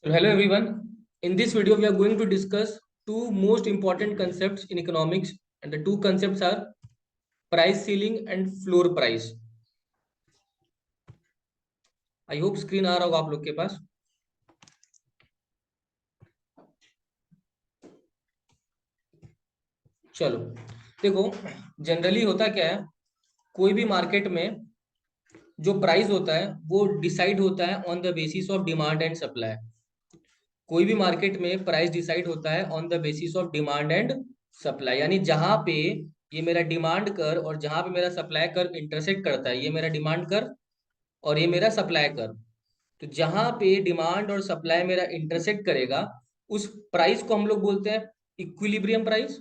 So hello everyone. In this video, we are going to discuss two most important concepts in economics, and the two concepts are price ceiling and floor price. I hope screen आ रहा होगा आप लोग के पास. चलो देखो, generally होता क्या है, कोई भी मार्केट में जो प्राइस होता है वो डिसाइड होता है on the basis of demand and supply. कोई भी मार्केट में प्राइस डिसाइड होता है on the basis of demand and supply, यानी जहां पे ये मेरा डिमांड कर और जहां पे मेरा सप्लाई कर इंटरसेक्ट करता है, ये मेरा डिमांड कर और ये मेरा सप्लाई कर. तो जहां पे डिमांड और सप्लाई मेरा इंटरसेक्ट करेगा, उस प्राइस को हम लोग बोलते हैं इक्विलिब्रियम प्राइस.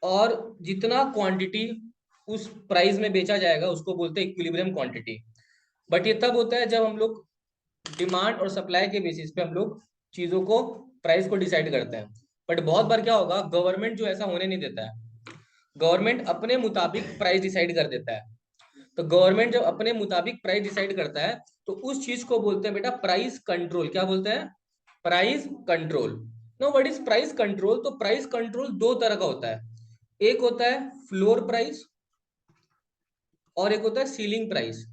और जितना क्वांटिटी उस प्राइस में बेचा जाएगा उसको बोलते हैं इक्विलिब्रियम क्वांटिटी. बट ये तब होता है जब हम लोग डिमांड और सप्लाई के बेसिस पे हम लोग चीजों को, प्राइस को डिसाइड करते हैं. बट बहुत बार क्या होगा, गवर्नमेंट जो ऐसा होने नहीं देता है. गवर्नमेंट अपने मुताबिक प्राइस डिसाइड कर देता है. तो गवर्नमेंट जब अपने मुताबिक प्राइस डिसाइड करता है तो उस चीज को बोलते हैं बेटा प्राइस कंट्रोल. क्या बोलते हैं? Price control. No, what is price control? तो प्राइस कंट्रोल दो तरह का होता है. एक होता है फ्लोर प्राइस और एक होता है सीलिंग प्राइस.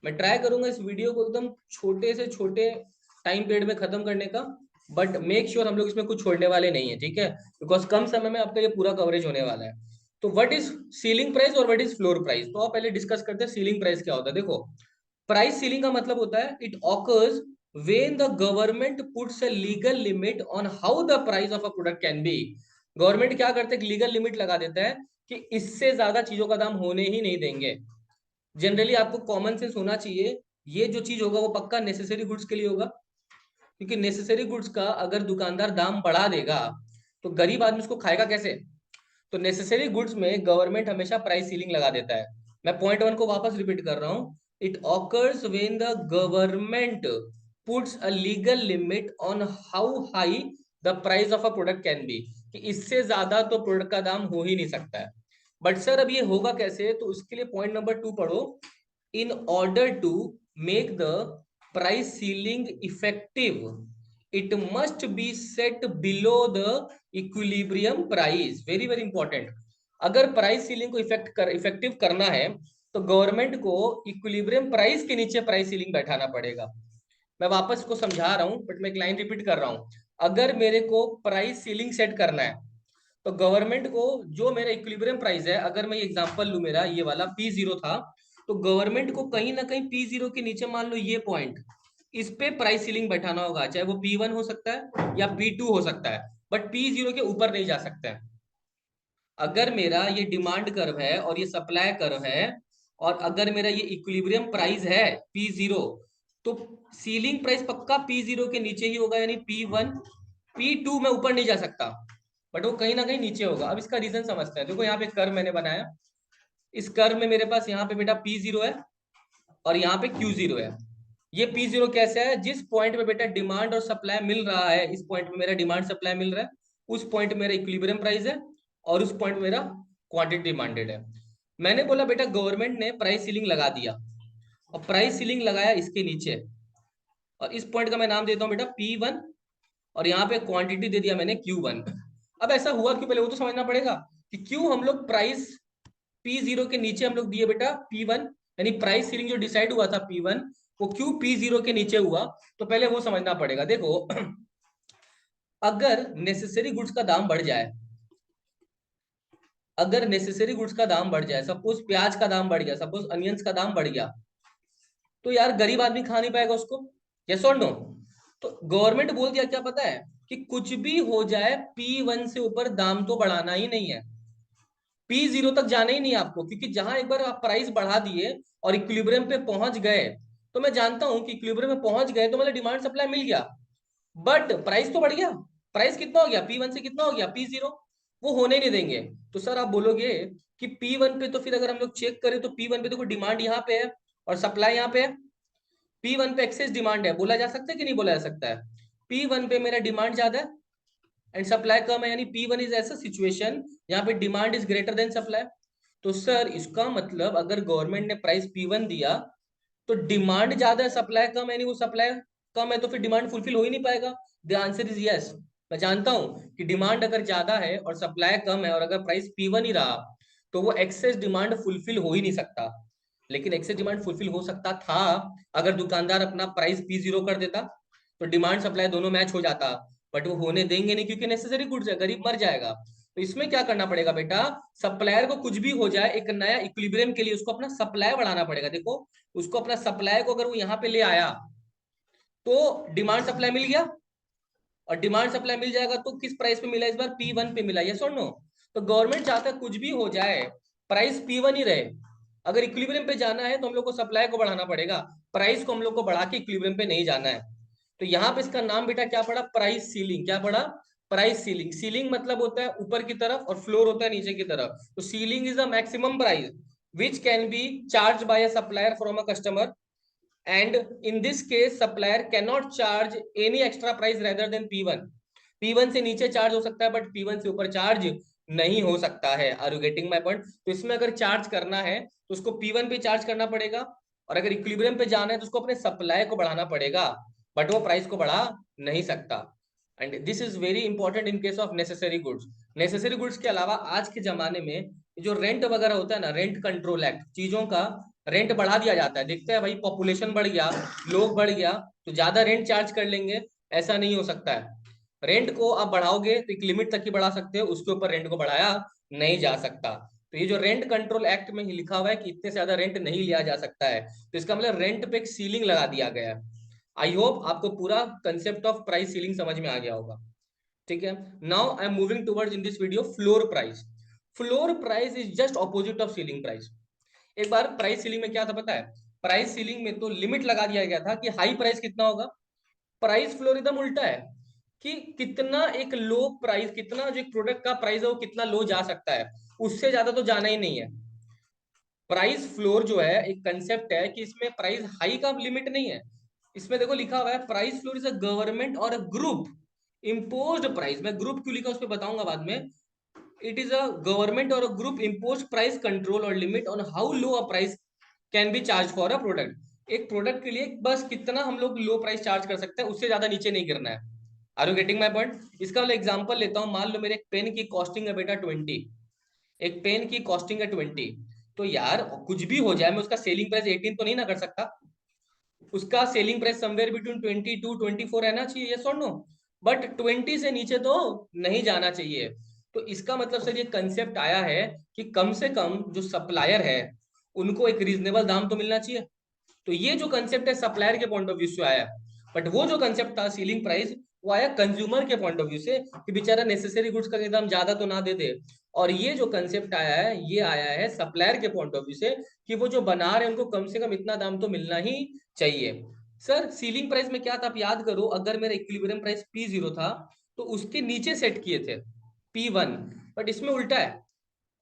मैं ट्राई करूंगा इस वीडियो को एकदम छोटे से छोटे टाइम पीरियड में खत्म करने का, बट मेक श्योर हम लोग इसमें कुछ छोड़ने वाले नहीं है, ठीक है? बिकॉज कम समय में आपका ये पूरा कवरेज होने वाला है. तो व्हाट इज सीलिंग प्राइस और व्हाट इज फ्लोर प्राइस? तो आप पहले डिस्कस करते हैं सीलिंग प्राइस क्या होता है. देखो, प्राइस सीलिंग का मतलब होता है it occurs when the government puts a legal limit on how the price of a product can be. Government क्या करते हैं, लीगल लिमिट लगा देता है कि इससे ज्यादा चीजों का दाम होने ही नहीं देंगे. जनरली आपको कॉमन सेंस होना चाहिए, ये जो चीज होगा वो पक्का नेसेसरी गुड्स के लिए होगा. क्योंकि नेसेसरी गुड्स का अगर दुकानदार दाम बढ़ा देगा तो गरीब आदमी उसको खाएगा कैसे? तो नेसेसरी गुड्स में गवर्नमेंट हमेशा प्राइस सीलिंग लगा देता है. मैं पॉइंट वन को वापस रिपीट कर रहा हूं. It occurs when the government puts a legal limit on how high the price of a product can be. कि इससे ज्यादा तो प्रोडक्ट का दाम हो ही नहीं सकता है. बट सर अब ये होगा कैसे? तो उसके लिए पॉइंट नंबर 2 पढ़ो. In order to make the price ceiling effective it must be set below the equilibrium price. Very very important. अगर प्राइस सीलिंग को इफेक्टिव करना है तो गवर्नमेंट को इक्विलिब्रियम प्राइस के नीचे प्राइस सीलिंग बैठाना पड़ेगा. मैं वापस को समझा रहा हूं बट मैं एक लाइन रिपीट कर रहा हूं. अगर मेरे को प्राइस सीलिंग सेट करना है तो गवर्नमेंट को जो मेरा इक्विलिब्रियम प्राइस है, अगर मैं एग्जांपल लूं, मेरा ये वाला P0 था, तो गवर्नमेंट को कहीं ना कहीं P0 के नीचे, मान लो ये पॉइंट, इस पे प्राइस सीलिंग बैठाना होगा. चाहे वो P1 हो सकता है या P2 हो सकता है, बट P0 के ऊपर नहीं जा सकता है. अगर मेरा ये डिमांड कर्व है और ये सप्लाई कर्व है और अगर मेरा ये इक्विलिब्रियम प्राइस है P0, तो सीलिंग प्राइस पक्का P0 के नीचे ही होगा, यानी P1. P2 में ऊपर नहीं जा सकता, बट वो कहीं ना कहीं नीचे होगा. अब इसका रीजन समझते हैं. देखो यहाँ पे कर्व मैंने बनाया. इस कर्व में मेरे पास यहाँ पे बेटा P0 है और यहाँ पे Q0 है. ये P0 कैसे है? जिस पॉइंट पे बेटा डिमांड और सप्लाई मिल रहा है, इस पॉइंट पे मेरा डिमांड सप्लाई मिल रहा है, उस पॉइंट पे मेरा इक्विलिब्रियम प्राइस है और उस पॉइंट पे मेरा क्वांटिटी डिमांडेड है. मैंने बोला बेटा गवर्नमेंट ने प्राइस सीलिंग लगा दिया और प्राइस सीलिंग लगाया इसके नीचे, और इस पॉइंट का मैं नाम देता हूँ बेटा P1 और यहाँ पे क्वांटिटी दे दिया मैंने Q1. अब ऐसा हुआ क्यों, पहले वो तो समझना पड़ेगा कि क्यों हम लोग प्राइस P0 के नीचे हम लोग दिए बेटा P1, यानी प्राइस सीलिंग जो डिसाइड हुआ था P1, वो क्यों P0 के नीचे हुआ, तो पहले वो समझना पड़ेगा. देखो अगर नेसेसरी गुड्स का दाम बढ़ जाए, अगर नेसेसरी गुड्स का दाम बढ़ जाए, सपोज प्याज का दाम बढ़ गया, सपोज अनियंस का दाम बढ़ गया, तो यार गरीब आदमी खा नहीं पाएगा उसको. यस और नो? तो गवर्नमेंट बोल दिया क्या पता है, कि कुछ भी हो जाए P1 से ऊपर दाम तो बढ़ाना ही नहीं है. P0 तक जाना ही नहीं है आपको, क्योंकि जहां एक बार आप प्राइस बढ़ा दिए और इक्विलिब्रियम पे पहुंच गए, तो मैं जानता हूं कि इक्विलिब्रियम में पहुंच गए तो मतलब डिमांड सप्लाई मिल गया, बट प्राइस तो बढ़ गया. प्राइस कितना हो गया P1 से, कितना हो गया P0. वो होने नहीं देंगे. तो सर आप बोलोगे कि P1 पे, तो फिर अगर हम लोग चेक करें तो P1 पे देखो डिमांड यहाँ पे है और सप्लाई यहाँ पे है. P1 पे एक्सेस डिमांड है, बोला जा सकता है कि नहीं बोला जा सकता है? P1 पे मेरा डिमांड ज्यादा है एंड सप्लाई कम है, यानी P1 इज ऐसा सिचुएशन यहाँ पे demand is greater than supply. तो सर इसका मतलब अगर गवर्नमेंट ने प्राइस P1 दिया तो डिमांड ज्यादा है, सप्लाई कम है, यानी वो सप्लाई कम है तो फिर डिमांड फुलफिल हो ही नहीं पाएगा। The answer is yes. मैं जानता हूं कि डिमांड अगर ज्यादा है और सप्लाई कम है और अगर प्राइस P1 ही रहा तो वो एक्सेस डिमांड फुलफिल हो ही नहीं सकता। लेकिन एक्सेस डिमांड फुलफिल हो सकता था अगर दुकानदार अपना प्राइस P0 कर देता, तो डिमांड सप्लाई दोनों मैच हो जाता। बट वो होने देंगे नहीं क्योंकि नेसेसरी गुड्स है, गरीब मर जाएगा। तो इसमें क्या करना पड़ेगा बेटा, सप्लायर को कुछ भी हो जाए एक नया इक्विलिब्रियम के लिए उसको अपना सप्लाई बढ़ाना पड़ेगा। देखो उसको अपना सप्लाई को अगर वो यहाँ पे ले आया तो डिमांड सप्लाई मिल गया, और डिमांड सप्लाई मिल जाएगा तो किस प्राइस पे मिला इस बार, P1 पे मिला, यस और नो। तो गवर्नमेंट चाहता है कुछ भी हो जाए प्राइस P1 ही रहे। अगर इक्विलिब्रियम पे जाना है तो हम लोग को सप्लाई को बढ़ाना पड़ेगा, प्राइस को हम लोग को बढ़ा के इक्विलिब्रियम पे नहीं जाना है। तो यहाँ पे इसका नाम बेटा क्या पड़ा, प्राइस सीलिंग। क्या पड़ा, प्राइस सीलिंग। सीलिंग मतलब होता है ऊपर की तरफ और फ्लोर होता है नीचे की तरफ। तो ceiling is the maximum price which can be charge by a supplier from a customer, and in this case supplier cannot charge any extra price rather than P1। P1 से नीचे चार्ज हो सकता है बट P1 से ऊपर charge नहीं हो सकता है। Are you getting my point. तो इसमें अगर चार्ज करना है तो उसको P1 पे चार्ज करना पड़ेगा, और अगर इक्विलिब्रियम पे जाना है तो उसको अपने सप्लाई को बढ़ाना पड़ेगा, बट वो प्राइस को बढ़ा नहीं सकता। And this is very important in case of necessary goods. Necessary goods के अलावा आज के जमाने में जो रेंट वगैरह होता है ना, रेंट कंट्रोल एक्ट, चीजों का रेंट बढ़ा दिया जाता है। देखते हैं भाई पॉपुलेशन बढ़ गया, लोग बढ़ गया तो ज्यादा रेंट चार्ज कर लेंगे, ऐसा नहीं हो सकता है। रेंट को आप बढ़ाओगे तो एक लिमिट तक ही बढ़ा सकते हो, उसके ऊपर रेंट को बढ़ाया नहीं जा सकता। तो ये जो रेंट कंट्रोल एक्ट में ही लिखा हुआ है कि इतने से ज्यादा रेंट नहीं लिया जा सकता है, तो इसका मतलब रेंट पे एक सीलिंग लगा दिया गया है। आई होप आपको पूरा कंसेप्ट ऑफ प्राइस सीलिंग समझ में आ गया होगा। ठीक है, now I am moving towards in this video floor price. Floor price is just opposite of ceiling price. एक बार प्राइस सीलिंग में क्या था पता है, प्राइस सीलिंग में तो लिमिट लगा दिया गया था कि हाई प्राइस कितना होगा। प्राइस फ्लोर एकदम उल्टा है कि कितना एक लो प्राइस, कितना जो एक प्रोडक्ट का प्राइस है वो कितना लो जा सकता है, उससे ज्यादा तो जाना ही नहीं है। प्राइस फ्लोर जो है एक कंसेप्ट है कि इसमें प्राइस हाई का लिमिट नहीं है। इसमें देखो लिखा हुआ है price floor is a government or a group imposed price. मैं ग्रुप क्यों लिखा उस पर बताऊंगा बाद में। It is a government or a group impose price control or limit on how low a price can be charge for a product. एक product के लिए बस कितना हम लोग लो प्राइस चार्ज कर सकते हैं, उससे ज्यादा नीचे नहीं गिरना है। Are you getting my point. इसका मैं एग्जांपल लेता हूं, मान लो मेरे एक पेन की कॉस्टिंग है बेटा 20, एक पेन की कॉस्टिंग है 20। तो यार कुछ भी हो जाए मैं उसका सेलिंग प्राइस 18 तो नहीं ना कर सकता, उसका सेलिंग प्राइस समवेयर बिटवीन 22-24 रहना चाहिए, यस और नो। बट 20 से नीचे तो नहीं जाना चाहिए। तो इसका मतलब सर ये कंसेप्ट आया है कि कम से कम जो सप्लायर है उनको एक रीजनेबल दाम तो मिलना चाहिए। तो ये जो कंसेप्ट है सप्लायर के पॉइंट ऑफ व्यू से आया, बट वो जो कंसेप्ट था सीलिंग प्राइस वो आया कंज्यूमर के पॉइंट ऑफ व्यू से कि बेचारा नेसेसरी गुड्स का दाम ज्यादा तो ना दे दे। और ये जो कंसेप्ट आया है ये आया है सप्लायर के पॉइंट ऑफ व्यू से कि वो जो बना रहे हैं उनको कम से कम इतना दाम तो मिलना ही चाहिए। सर सीलिंग प्राइस में क्या था, आप याद करो, अगर मेरा इक्विलिब्रियम प्राइस P0 था तो उसके नीचे सेट किए थे P1, बट इसमें उल्टा है।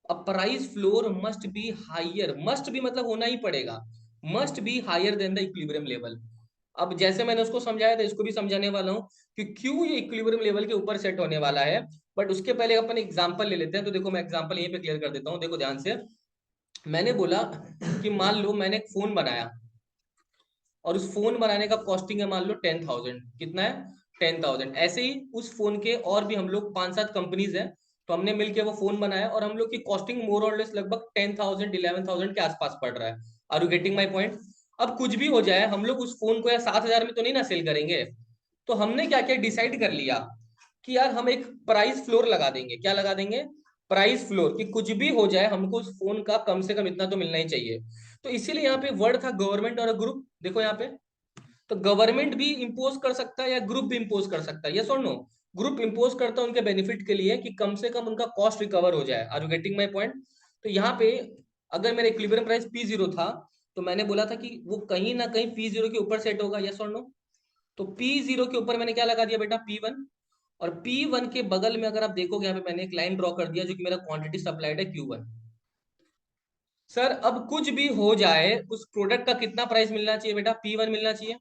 अब price floor must be higher, must be मतलब होना ही पड़ेगा, must be higher than the equilibrium level. अब जैसे मैंने उसको समझाया था इसको भी समझाने वाला हूँ कि क्यों ये इक्विलिब्रियम लेवल के ऊपर सेट होने वाला है। बट उसके पहले अपन एग्जांपल ले लेते हैं। तो देखो मैं एग्जांपल यहीं पे क्लियर कर देता हूँ, देखो ध्यान से। मैंने बोला कि मान लो मैंने एक फोन बनाया और उस फोन बनाने का कॉस्टिंग है मान लो 10,000, कितना है 10,000। ऐसे ही उस फोन के और भी हम लोग 5-7 कंपनीज हैं, तो हमने मिलकर वो फोन बनाया और हम लोग की कॉस्टिंग मोर और लेस लगभग 10,000 11,000 के आसपास पड़ रहा है। Are you getting my point. अब कुछ भी हो जाए हम लोग उस फोन को यार 7,000 में तो नहीं ना सेल करेंगे। तो हमने क्या क्या डिसाइड कर लिया कि यार हम एक प्राइस फ्लोर लगा देंगे। क्या लगा देंगे, प्राइस फ्लोर, कि कुछ भी हो जाए हमको उस फोन का कम से कम इतना तो मिलना ही चाहिए। तो इसीलिए यहाँ पे वर्ड था गवर्नमेंट और ग्रुप। देखो यहाँ पे, तो गवर्नमेंट भी इंपोज कर सकता है या ग्रुप भी इंपोज कर सकता है, यस और नो। ग्रुप इंपोज करता है उनके बेनिफिट के लिए कि कम से कम उनका कॉस्ट रिकवर हो जाए। Are you getting my point. तो यहाँ पे अगर मेरा इक्विलिब्रियम प्राइस P0 था तो मैंने बोला था कि वो कहीं ना कहीं P0 के ऊपर सेट होगा, यस और नो। तो P0 के ऊपर मैंने क्या लगा दिया बेटा, P1। और P1 के बगल में अगर आप देखोगे यहाँ पे मैंने एक लाइन ड्रॉ कर दिया जो कि मेरा क्वांटिटी सप्लाइड है Q1। सर अब कुछ भी हो जाए उस प्रोडक्ट का कितना प्राइस मिलना चाहिए बेटा, P1 मिलना चाहिए।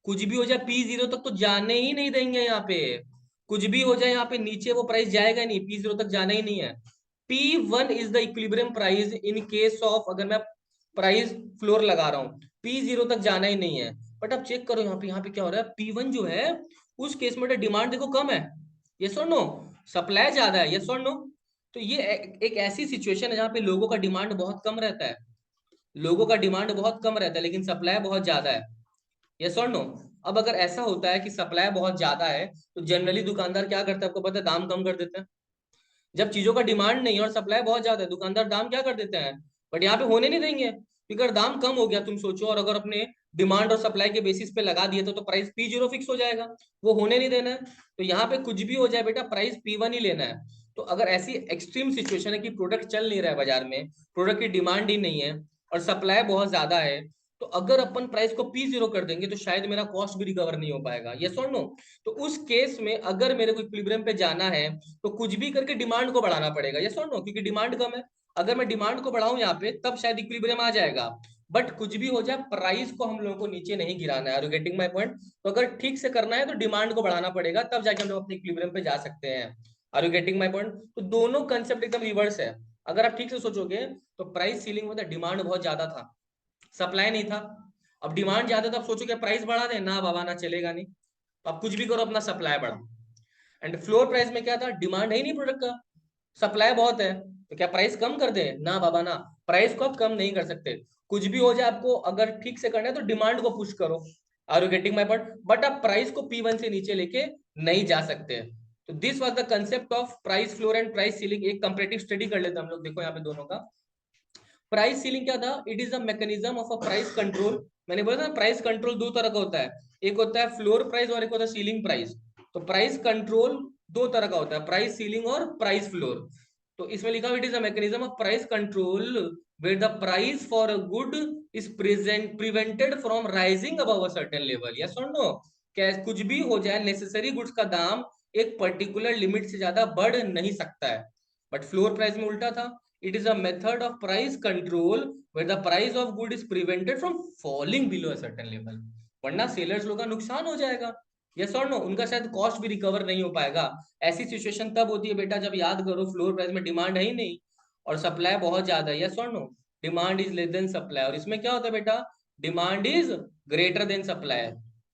कुछ भी हो जाए P0 तक तो जाने ही नहीं देंगे यहाँ पे। कुछ भी हो जाए यहाँ पे नीचे वो प्राइस जाएगा नहीं, P0 तक जाना ही नहीं है। P1 is the equilibrium price in case of, अगर मैं प्राइस फ्लोर लगा रहा हूँ P0 तक जाना ही नहीं है। बट अब चेक करो यहाँ पे क्या हो रहा है, P1 जो है उस केस में डिमांड देखो कम है, यस और नो, सप्लाई ज्यादा है, यस और नो। तो ये एक ऐसी सिचुएशन है जहाँ पे लोगों का डिमांड बहुत कम रहता है, लोगों का डिमांड बहुत कम रहता है लेकिन सप्लाई बहुत ज्यादा है, यस और नो। अब अगर ऐसा होता है कि सप्लाई बहुत ज्यादा है तो जनरली दुकानदार क्या करता है, आपको पता है, दाम कम कर देते हैं। जब चीजों का डिमांड नहीं है और सप्लाई बहुत ज्यादा है, दुकानदार दाम क्या कर देते हैं, बट यहाँ पे होने नहीं देंगे, क्योंकि अगर दाम कम हो गया तुम सोचो, और अगर अपने डिमांड और सप्लाई के बेसिस पे लगा दिए तो प्राइस P0 फिक्स हो जाएगा, वो होने नहीं देना है। तो यहाँ पे कुछ भी हो जाए बेटा, प्राइस P1 ही लेना है। तो अगर ऐसी एक्सट्रीम सिचुएशन है कि प्रोडक्ट चल नहीं रहा है बाजार में, प्रोडक्ट की डिमांड ही नहीं है और सप्लाई बहुत ज्यादा है, तो अगर अपन प्राइस को P0 कर देंगे तो शायद मेरा कॉस्ट भी रिकवर नहीं हो पाएगा, यस और नो। तो उस केस में अगर मेरे को इक्विलिब्रियम पे जाना है तो कुछ भी करके डिमांड को बढ़ाना पड़ेगा, यस और नो, क्योंकि डिमांड कम है। अगर मैं डिमांड को बढ़ाऊं यहाँ पे तब शायद इक्विलिब्रियम आ जाएगा, बट कुछ भी हो जाए प्राइस को हम लोगों को नीचे नहीं गिराना है। Are you getting my point? तो अगर ठीक से करना है तो डिमांड को बढ़ाना पड़ेगा, तब जाके हम लोग अपने इक्विलिब्रियम पे जा सकते हैं। Are you getting my point? तो दोनों कंसेप्ट एकदम रिवर्स है। अगर आप ठीक से सोचोगे तो प्राइस सीलिंग में डिमांड बहुत ज्यादा था, सप्लाई नहीं था। अब डिमांड ज्यादा था, अब सोचो क्या प्राइस बढ़ा दे, ना बाबा ना, चलेगा नहीं। तो आप कुछ भी करो, अपना सप्लाई बढ़ाओ। एंड फ्लोर प्राइस में क्या था, डिमांड है ही नहीं प्रोडक्ट का, सप्लाई बहुत है, तो क्या प्राइस कम कर दे, ना बाबा ना, प्राइस को आप कम नहीं कर सकते। कुछ भी हो जाए, आपको अगर ठीक से करना है तो डिमांड को पुश करो। Are you getting my point? But आप प्राइस को P1 से नीचे लेके नहीं जा सकते। तो this was the concept of price floor and price ceiling. एक कंपैरेटिव स्टडी कर लेते हैं हम लोग, देखो यहाँ पे दोनों का। प्राइस सीलिंग क्या था, it is a mechanism of a price control. मैंने बोला था प्राइस कंट्रोल दो तरह का होता है, एक होता है फ्लोर प्राइस और एक होता है सीलिंग प्राइस। तो प्राइस कंट्रोल दो तरह का होता है, प्राइस सीलिंग और प्राइस फ्लोर। तो इसमें लिखा हुआ it is a mechanism of price control where the price for a good is present prevented from rising above a certain level, yes और नो। क्या कुछ भी हो जाए, नेसेसरी गुड्स का दाम एक पर्टिकुलर लिमिट से ज्यादा बढ़ नहीं सकता है। बट फ्लोर प्राइस में उल्टा था, it is a method of price control where the price of good is prevented from falling below a certain level, वरना सेलर्स लोग का नुकसान हो जाएगा, यस और नो, उनका शायद कॉस्ट भी रिकवर नहीं हो पाएगा। ऐसी सिचुएशन तब होती है बेटा जब, याद करो, फ्लोर प्राइस में डिमांड है ही नहीं और सप्लाई बहुत ज्यादा है, यस और no, demand is less than supply. और इसमें क्या होता है बेटा, demand is greater than supply.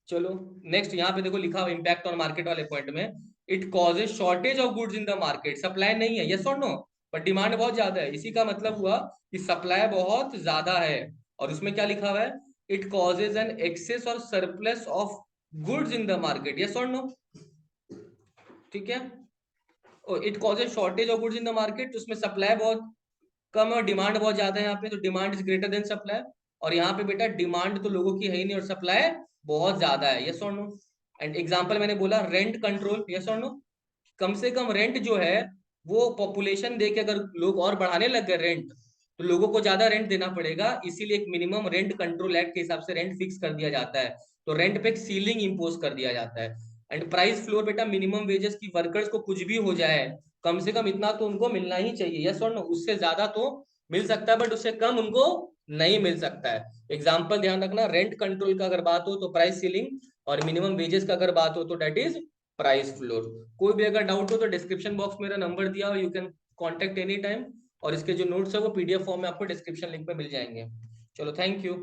चलो नेक्स्ट, यहाँ पे देखो लिखा हुआ इम्पैक्ट ऑन मार्केट वाले पॉइंट में, it causes shortage of goods in the market, supply नहीं है, यस और नो, पर डिमांड बहुत ज्यादा है। इसी का मतलब हुआ कि सप्लाई बहुत ज्यादा है। और उसमें क्या लिखा हुआ है, इट कॉजेज एन एक्सेस और surplus of goods in the market, yes और नो, ठीक है। और it causes shortage of goods in the market, उसमें सप्लाई बहुत कम है और डिमांड बहुत ज्यादा है यहाँ पे, तो demand is greater than supply. और यहाँ पे बेटा डिमांड तो लोगों की है ही नहीं और सप्लाई बहुत ज्यादा है, यस और नो। एंड एग्जाम्पल मैंने बोला रेंट कंट्रोल, यस और नो, कम से कम रेंट जो है वो पॉपुलेशन दे के, अगर लोग और बढ़ाने लग गए रेंट तो लोगों को ज्यादा रेंट देना पड़ेगा, इसीलिए एक मिनिमम रेंट कंट्रोल एक्ट के हिसाब से रेंट फिक्स कर दिया जाता है। तो रेंट पे एक सीलिंग इंपोज कर दिया जाता है। एंड प्राइस फ्लोर बेटा, मिनिमम वेजेस की वर्कर्स को कुछ भी हो जाए कम से कम इतना तो उनको मिलना ही चाहिए, यस और नो, उससे ज्यादा तो मिल सकता है बट उससे कम उनको नहीं मिल सकता है। एग्जाम्पल ध्यान रखना, रेंट कंट्रोल का अगर बात हो तो प्राइस सीलिंग, और मिनिमम वेजेस का अगर बात हो तो डेट इज प्राइस फ्लोर। कोई भी अगर डाउट हो तो डिस्क्रिप्शन बॉक्स में मेरा नंबर दिया हो, you can contact any time. और इसके जो नोट्स है वो PDF फॉर्म में आपको डिस्क्रिप्शन लिंक में मिल जाएंगे। चलो थैंक यू।